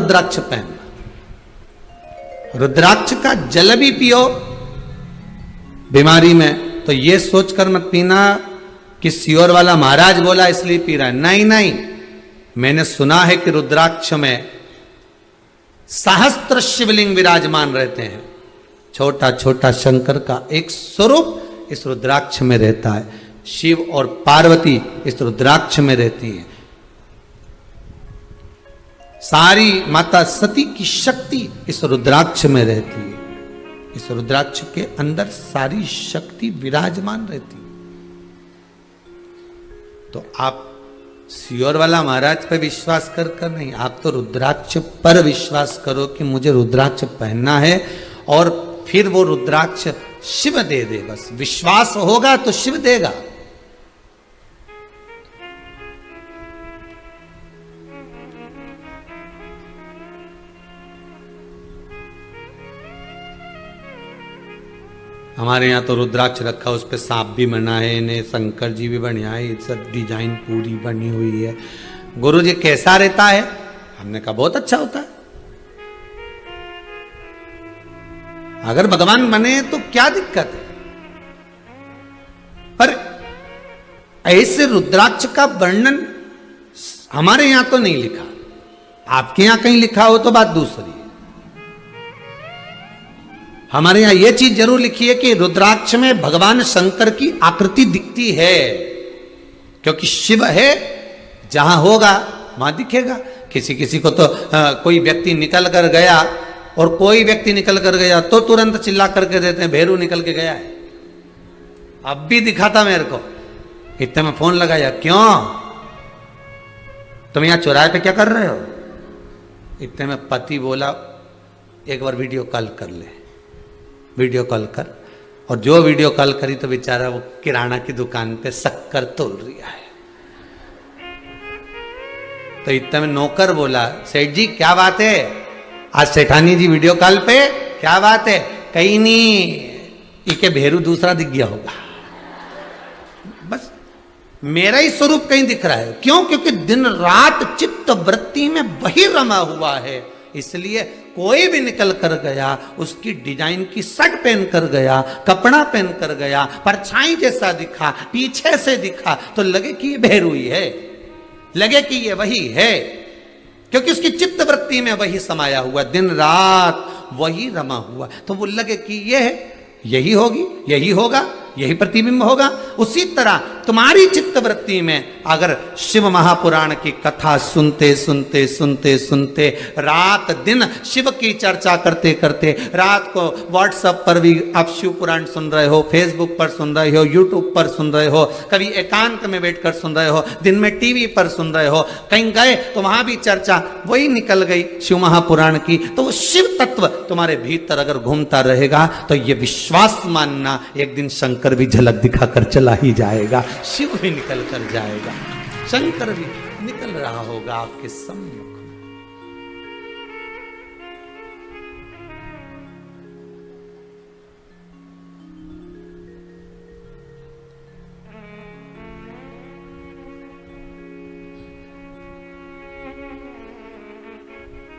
रुद्राक्ष पहनना। रुद्राक्ष का जल भी पियो बीमारी में, तो ये सोचकर मत पीना कि सियोर वाला महाराज बोला इसलिए पी रहा है। नहीं नहीं, मैंने सुना है कि रुद्राक्ष में सहस्त्र शिवलिंग विराजमान रहते हैं। छोटा छोटा शंकर का एक स्वरूप इस रुद्राक्ष में रहता है। शिव और पार्वती इस रुद्राक्ष में रहती है। सारी माता सती की शक्ति इस रुद्राक्ष में रहती है। इस रुद्राक्ष के अंदर सारी शक्ति विराजमान रहती है। तो आप सियोर वाला महाराज पर विश्वास कर कर नहीं, आप तो रुद्राक्ष पर विश्वास करो कि मुझे रुद्राक्ष पहनना है, और फिर वो रुद्राक्ष शिव दे दे। बस विश्वास होगा तो शिव देगा। हमारे यहाँ तो रुद्राक्ष रखा, उस पे सांप भी बना है, इन्हें शंकर जी भी बढ़िया है, सब डिजाइन पूरी बनी हुई है। गुरु जी कैसा रहता है? हमने कहा बहुत अच्छा होता है। अगर भगवान बने तो क्या दिक्कत है? पर ऐसे रुद्राक्ष का वर्णन हमारे यहां तो नहीं लिखा। आपके यहां कहीं लिखा हो तो बात दूसरी है। हमारे यहां यह चीज जरूर लिखी है कि रुद्राक्ष में भगवान शंकर की आकृति दिखती है, क्योंकि शिव है, जहां होगा वहां दिखेगा। किसी किसी को तो कोई व्यक्ति निकल कर गया, और कोई व्यक्ति निकल कर गया तो तुरंत चिल्ला करके देते हैं भैरू निकल के गया है। अब भी दिखा था मेरे को, इतने में फोन लगाया, क्यों तुम यहां चौराहे पे क्या कर रहे हो? इतने में पति बोला एक बार वीडियो कॉल कर ले। वीडियो कॉल कर, और जो वीडियो कॉल करी तो बेचारा वो किराना की दुकान पे शक्कर तोल रहा है। तो इतने में नौकर बोला, सेठ जी क्या बात है, आज सेठानी जी वीडियो कॉल पे, क्या बात है? कहीं नहीं, इके भेरू दूसरा दिख गया होगा। बस मेरा ही स्वरूप कहीं दिख रहा है। क्यों? क्योंकि दिन रात चित्त वृत्ति में वही रमा हुआ है। इसलिए कोई भी निकल कर गया, उसकी डिजाइन की शर्ट पहन कर गया, कपड़ा पहन कर गया, परछाई जैसा दिखा, पीछे से दिखा, तो लगे कि ये भैरू ही है, लगे कि ये वही है, क्योंकि उसकी चित्त वृत्ति में वही समाया हुआ, दिन रात वही रमा हुआ। तो वो लगे कि ये है, यही होगी, यही होगा, यही प्रतिबिंब होगा। उसी तरह तुम्हारी चित्त वृत्ति में अगर शिव महापुराण की कथा सुनते सुनते सुनते सुनते रात दिन शिव की चर्चा करते करते, रात को व्हाट्सएप पर भी आप शिव पुराण सुन रहे हो, फेसबुक पर सुन रहे हो, यूट्यूब पर सुन रहे हो, कभी एकांत में बैठकर सुन रहे हो, दिन में टीवी पर सुन रहे हो, कहीं गए तो वहां भी चर्चा वही निकल गई शिव महापुराण की। तो वो शिव तत्व तुम्हारे भीतर अगर घूमता रहेगा तो ये विश्वास मानना, एक दिन शंकर भी झलक दिखाकर चला ही जाएगा, शिव भी निकल कर जाएगा, शंकर भी निकल रहा होगा आपके सम्मुख।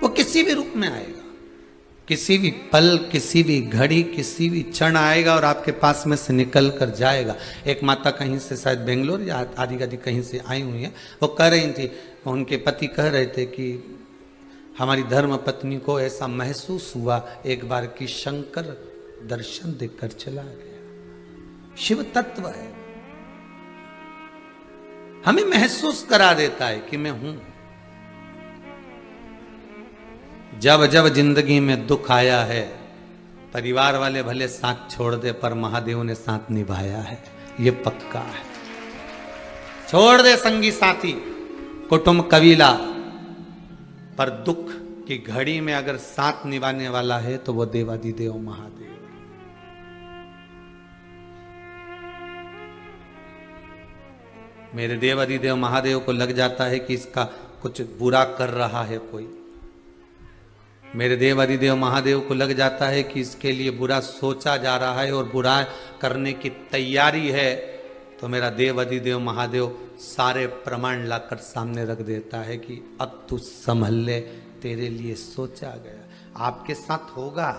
वो किसी भी रूप में आएगा, किसी भी पल, किसी भी घड़ी, किसी भी क्षण आएगा और आपके पास में से निकल कर जाएगा। एक माता कहीं से शायद बेंगलोर या आदि आदि कहीं से आई हुई है, वो कह रही थी, उनके पति कह रहे थे कि हमारी धर्म पत्नी को ऐसा महसूस हुआ एक बार कि शंकर दर्शन देकर चला गया। शिव तत्व है, हमें महसूस करा देता है कि मैं हूं। जब जब जिंदगी में दुख आया है, परिवार वाले भले साथ छोड़ दे पर महादेव ने साथ निभाया है, ये पक्का है। छोड़ दे संगी साथी, कुटुंब कबीला, पर दुख की घड़ी में अगर साथ निभाने वाला है तो वो देवादिदेव महादेव। मेरे देवादिदेव महादेव को लग जाता है कि इसका कुछ बुरा कर रहा है कोई, मेरे देवादिदेव महादेव को लग जाता है कि इसके लिए बुरा सोचा जा रहा है और बुरा करने की तैयारी है, तो मेरा देवादिदेव महादेव सारे प्रमाण लाकर सामने रख देता है कि अब तू संभल ले, तेरे लिए सोचा गया। आपके साथ होगा,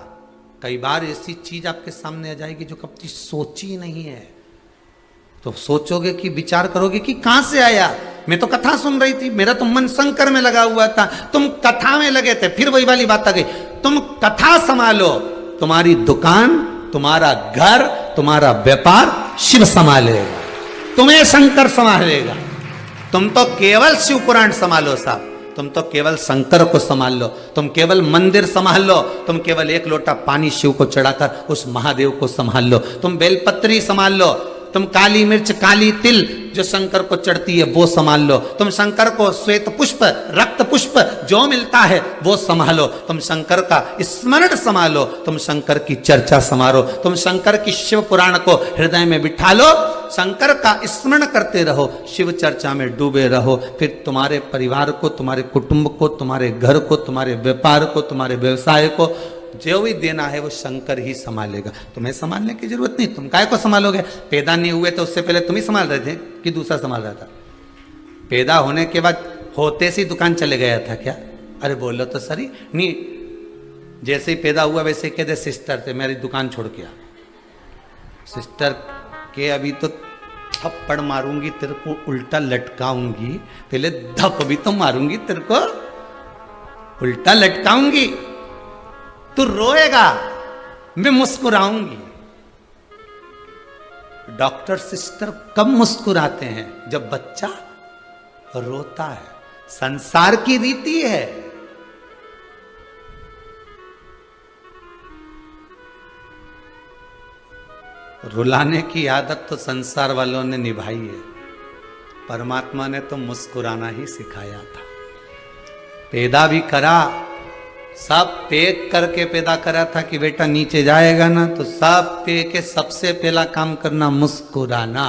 कई बार ऐसी चीज आपके सामने आ जाएगी जो कभी सोची नहीं है, तो सोचोगे कि विचार करोगे कि कहां से आया। मैं तो कथा सुन रही थी, मेरा तो मन शंकर में लगा हुआ था, तुम कथा में लगे थे। फिर वही वाली बात आ गई, तुम कथा संभालो, तुम्हारी दुकान, तुम्हारा घर, तुम्हारा व्यापार शिव संभालेगा, तुम्हें शंकर संभालेगा। तुम तो केवल शिव पुराण संभालो साहब, तुम तो केवल शंकर को संभाल लो, तुम केवल मंदिर संभाल लो, तुम केवल एक लोटा पानी शिव को चढ़ाकर उस महादेव को संभाल लो, तुम बेलपत्री संभाल लो, तुम काली मिर्च काली तिल जो शंकर को चढ़ती है वो संभाल लो, तुम शंकर को श्वेत पुष्प रक्त पुष्प जो मिलता है वो संभालो, तुम शंकर का स्मरण संभालो, तुम शंकर की चर्चा संभालो, तुम शंकर की शिव पुराण को हृदय में बिठा लो, शंकर का स्मरण करते रहो, शिव चर्चा में डूबे रहो। फिर तुम्हारे परिवार को, तुम्हारे कुटुंब को, तुम्हारे घर को, तुम्हारे व्यापार को, तुम्हारे व्यवसाय को जो भी देना है वो शंकर ही संभालेगा। तुम्हें संभालने की जरूरत नहीं, तुम काय को संभालोगे। पैदा नहीं हुए तो उससे पहले तुम ही संभाल रहे थे कि दूसरा संभाल रहा था। पैदा होने के बाद होते से दुकान चले गया था क्या? अरे बोलो तो सही नहीं, जैसे ही पैदा हुआ वैसे कह दे सिस्टर से मेरी दुकान छोड़ के आ। सिस्टर के अभी तो थप्पड़ मारूंगी, तेरे को उल्टा लटकाऊंगी, पहले धप भी तो मारूंगी, तेरे को उल्टा लटकाऊंगी, तू रोएगा, मैं मुस्कुराऊंगी। डॉक्टर सिस्टर कब मुस्कुराते हैं? जब बच्चा रोता है। संसार की रीति है। रुलाने की आदत तो संसार वालों ने निभाई है, परमात्मा ने तो मुस्कुराना ही सिखाया था। पैदा भी करा, सब पैक करके पैदा करा था कि बेटा नीचे जाएगा ना तो सब पैक के सबसे पहला काम करना मुस्कुराना।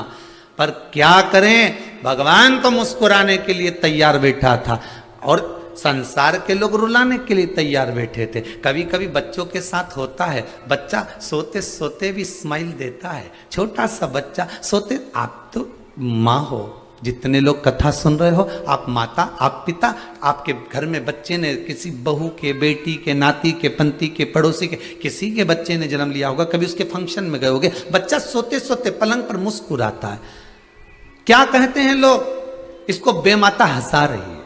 पर क्या करें, भगवान तो मुस्कुराने के लिए तैयार बैठा था और संसार के लोग रुलाने के लिए तैयार बैठे थे। कभी कभी बच्चों के साथ होता है, बच्चा सोते सोते भी स्माइल देता है, छोटा सा बच्चा सोते। आप तो माँ हो, जितने लोग कथा सुन रहे हो, आप माता, आप पिता, आपके घर में बच्चे ने, किसी बहू के, बेटी के, नाती के, पंती के, पड़ोसी के, किसी के बच्चे ने जन्म लिया होगा, कभी उसके फंक्शन में गए होगे, बच्चा सोते सोते पलंग पर मुस्कुराता है। क्या कहते हैं लोग? इसको बेमाता हंसा रही है।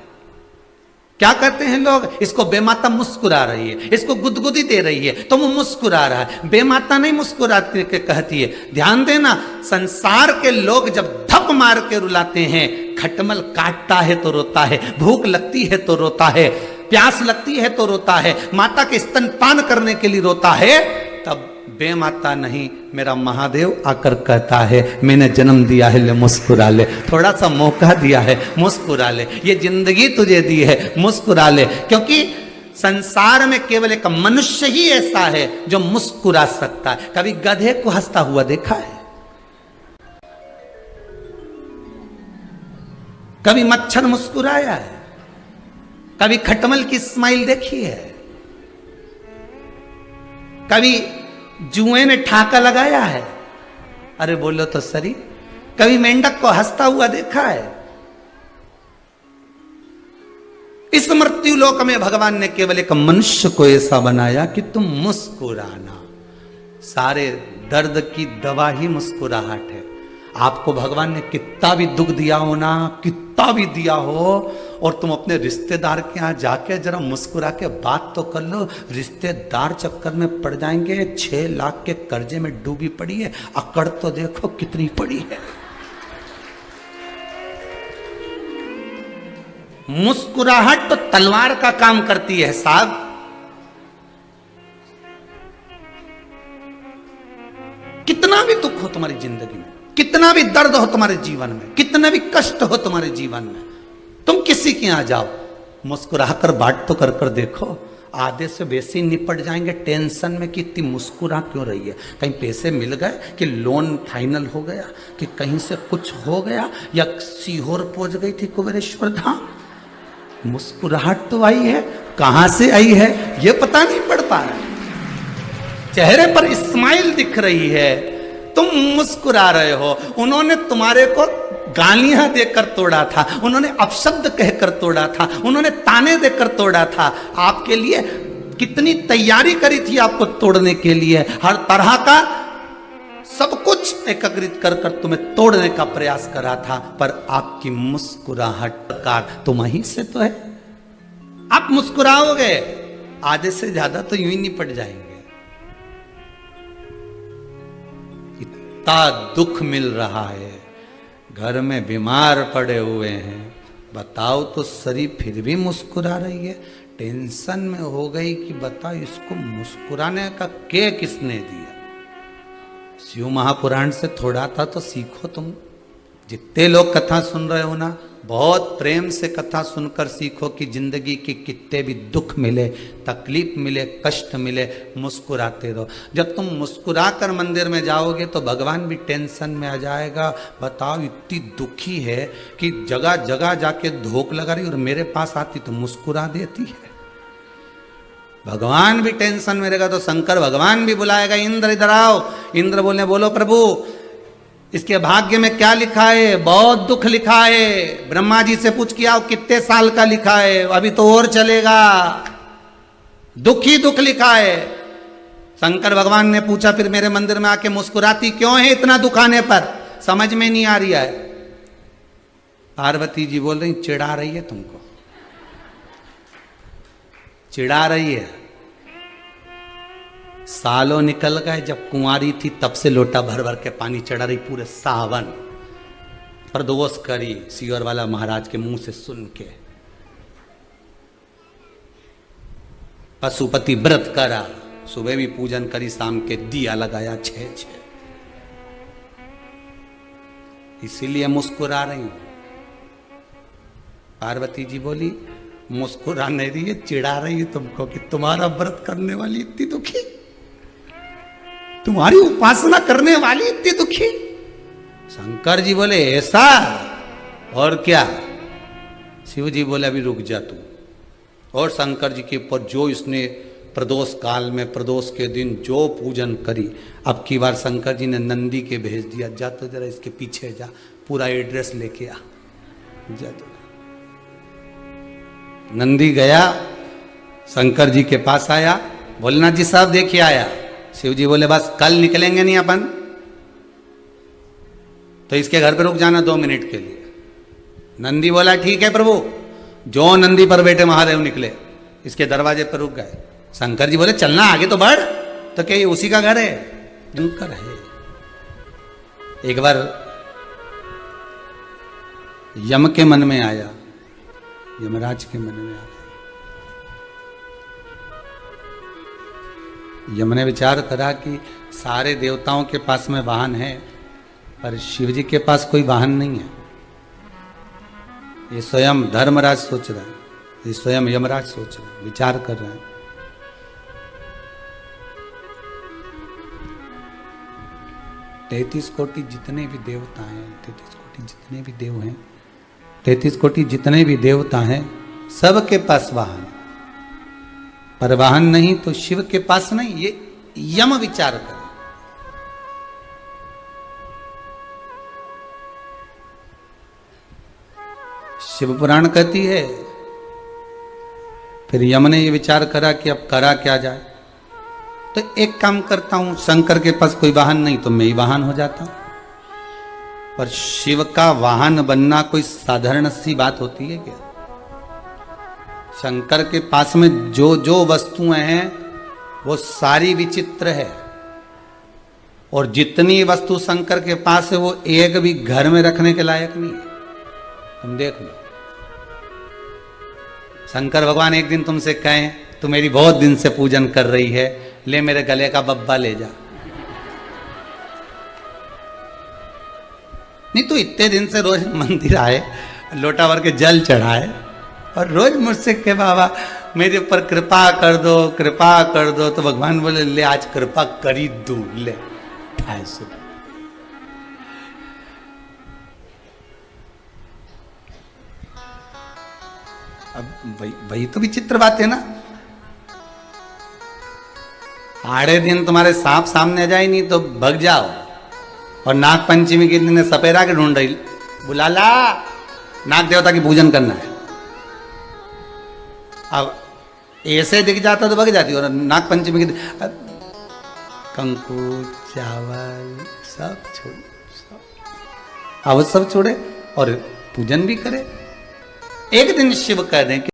क्या कहते हैं लोग? इसको बेमाता मुस्कुरा रही है, इसको गुदगुदी दे रही है तो वो मुस्कुरा रहा है। बेमाता नहीं मुस्कुराती के कहती है। ध्यान देना, संसार के लोग जब धप मार के रुलाते हैं, खटमल काटता है तो रोता है, भूख लगती है तो रोता है, प्यास लगती है तो रोता है, माता के स्तनपान करने के लिए रोता है, तब बेमाता नहीं, मेरा महादेव आकर कहता है मैंने जन्म दिया है, ले मुस्कुरा ले, थोड़ा सा मौका दिया है, मुस्कुरा ले, ये जिंदगी तुझे दी है, मुस्कुरा ले। क्योंकि संसार में केवल एक मनुष्य ही ऐसा है जो मुस्कुरा सकता है। कभी गधे को हंसता हुआ देखा है? कभी मच्छर मुस्कुराया है? कभी खटमल की स्माइल देखी है? कभी जुए ने ठाका लगाया है? अरे बोलो तो सही। कभी मेंढक को हंसता हुआ देखा है? इस मृत्यु लोक में भगवान ने केवल एक मनुष्य को ऐसा बनाया कि तुम मुस्कुराना। सारे दर्द की दवा ही मुस्कुराहट है। आपको भगवान ने कितना भी दुख दिया हो ना, कितना भी दिया हो, और तुम अपने रिश्तेदार के यहाँ जाके जरा मुस्कुरा के बात तो कर लो, रिश्तेदार चक्कर में पड़ जाएंगे। 6 लाख के कर्जे में डूबी पड़ी है, अकड़ तो देखो कितनी पड़ी है। मुस्कुराहट तो तलवार का काम करती है साहब। कितना भी दुख हो तुम्हारी जिंदगी में, कितना भी दर्द हो तुम्हारे जीवन में, कितना भी कष्ट हो तुम्हारे जीवन में, तुम किसी के यहां जाओ, मुस्कुराकर बात तो कर देखो, आधे से वैसे ही निपट जाएंगे टेंशन में कि इतनी मुस्कुरा क्यों रही है। कहीं पैसे मिल गए, कि लोन फाइनल हो गया, कि कहीं से कुछ हो गया, या सीहोर पहुंच गई थी कुबेरेश्वर धाम। मुस्कुराहट तो आई है, कहां से आई है ये पता नहीं पड़ पा रहा। चेहरे पर स्माइल दिख रही है, तुम मुस्कुरा रहे हो। उन्होंने तुम्हारे को गालियां देकर तोड़ा था, उन्होंने अपशब्द कहकर तोड़ा था, उन्होंने ताने देकर तोड़ा था। आपके लिए कितनी तैयारी करी थी आपको तोड़ने के लिए, हर तरह का सब कुछ एकत्रित कर कर तुम्हें तोड़ने का प्रयास करा था, पर आपकी मुस्कुराहट का तुम्हीं से तो है। आप मुस्कुराओगे, आधे से ज्यादा तो यूं ही निपट जाएंगे। इतना दुख मिल रहा है, घर में बीमार पड़े हुए हैं, बताओ तो सरी फिर भी मुस्कुरा रही है। टेंशन में हो गई कि बताओ इसको मुस्कुराने का के किसने दिया। शिव महापुराण से थोड़ा था तो सीखो तुम। जितने लोग कथा सुन रहे हो ना, बहुत प्रेम से कथा सुनकर सीखो कि जिंदगी के कितने भी दुख मिले, तकलीफ मिले, कष्ट मिले, मुस्कुराते रहो। जब तुम मुस्कुरा कर मंदिर में जाओगे तो भगवान भी टेंशन में आ जाएगा। बताओ इतनी दुखी है कि जगह जगह जाके धोख लगा रही और मेरे पास आती तो मुस्कुरा देती है। भगवान भी टेंशन में रहेगा तो शंकर भगवान भी बुलाएगा, इंद्र इधर आओ। इंद्र बोलो प्रभु इसके भाग्य में क्या लिखा है, बहुत दुख लिखा है। ब्रह्मा जी से पूछ के आओ कितने साल का लिखा है, अभी तो और चलेगा, दुख ही दुख लिखा है। शंकर भगवान ने पूछा फिर मेरे मंदिर में आके मुस्कुराती क्यों है इतना दुख आने पर, समझ में नहीं आ रही है। पार्वती जी बोल रही चिढ़ा रही है तुमको, चिढ़ा रही है। सालों निकल गए, जब कुंवारी थी तब से लोटा भर भर के पानी चढ़ा रही, पूरे सावन प्रदोष करी सीवर वाला महाराज के मुंह से सुन के। पशुपति व्रत करा, सुबह भी पूजन करी, शाम के दिया लगाया 6-6। इसीलिए मुस्कुरा रही हूं। पार्वती जी बोली मुस्कुरा नहीं रही है, चिढ़ा रही है तुमको कि तुम्हारा व्रत करने वाली इतनी दुखी, तुम्हारी उपासना करने वाली इतनी दुखी। शंकर जी बोले ऐसा, और क्या। शिव जी बोले अभी रुक जा तू। और शंकर जी के ऊपर जो इसने प्रदोष काल में, प्रदोष के दिन जो पूजन करी, अब की बार शंकर जी ने नंदी के भेज दिया, जा तो जरा इसके पीछे जा, पूरा एड्रेस लेके आ, जा तो। नंदी गया, शंकर जी के पास आया, भोलेनाथ जी साहब देखिए आया। शिव जी बोले बस कल निकलेंगे नहीं अपन, तो इसके घर पे रुक जाना 2 मिनट के लिए। नंदी बोला ठीक है प्रभु। जो नंदी पर बैठे महादेव निकले, इसके दरवाजे पर रुक गए। शंकर जी बोले चलना आगे तो बढ़, तो क्या ये उसी का घर है? शंकर है। एक बार यम के मन में आया, यमराज के मन में आया। यम ने विचार करा कि सारे देवताओं के पास में वाहन है, पर शिव जी के पास कोई वाहन नहीं है। ये स्वयं धर्मराज सोच रहा है, ये स्वयं यमराज सोच रहे हैं, विचार कर रहे हैं। 33 कोटि जितने भी देवता हैं, 33 कोटि जितने भी देव हैं, 33 कोटि जितने भी देवता हैं, सबके पास वाहन, पर वाहन नहीं तो शिव के पास नहीं। ये यम विचार करे। शिव पुराण कहती है, फिर यम ने ये विचार करा कि अब करा क्या जाए। तो एक काम करता हूं, शंकर के पास कोई वाहन नहीं तो मैं ही वाहन हो जाता हूं। पर शिव का वाहन बनना कोई साधारण सी बात होती है क्या? शंकर के पास में जो जो वस्तुएं हैं वो सारी विचित्र है, और जितनी वस्तु शंकर के पास है वो एक भी घर में रखने के लायक नहीं है। तुम देख लो, शंकर भगवान एक दिन तुमसे कहें तू मेरी बहुत दिन से पूजन कर रही है, ले मेरे गले का बब्बा ले जा। नहीं तो इतने दिन से रोज मंदिर आए, लोटा भर के जल चढ़ाए, और रोज मुझसे के बाबा मेरे ऊपर कृपा कर दो, कृपा कर दो। तो भगवान बोले ले आज कृपा करी दू, ले 250। अब वही तो विचित्र बात है ना। आड़े दिन तुम्हारे सांप सामने आ जाए नहीं तो भग जाओ, और नाग पंचमी के दिन सपेरा के ढूंढ रही बुला ला, नाग देवता की पूजन करना है। अब ऐसे दिख जाता तो भाग जाती, और नाग पंचमी की कंकु चावल सब छोड़, सब अब सब छोड़े और पूजन भी करे। एक दिन शिव कह दें कि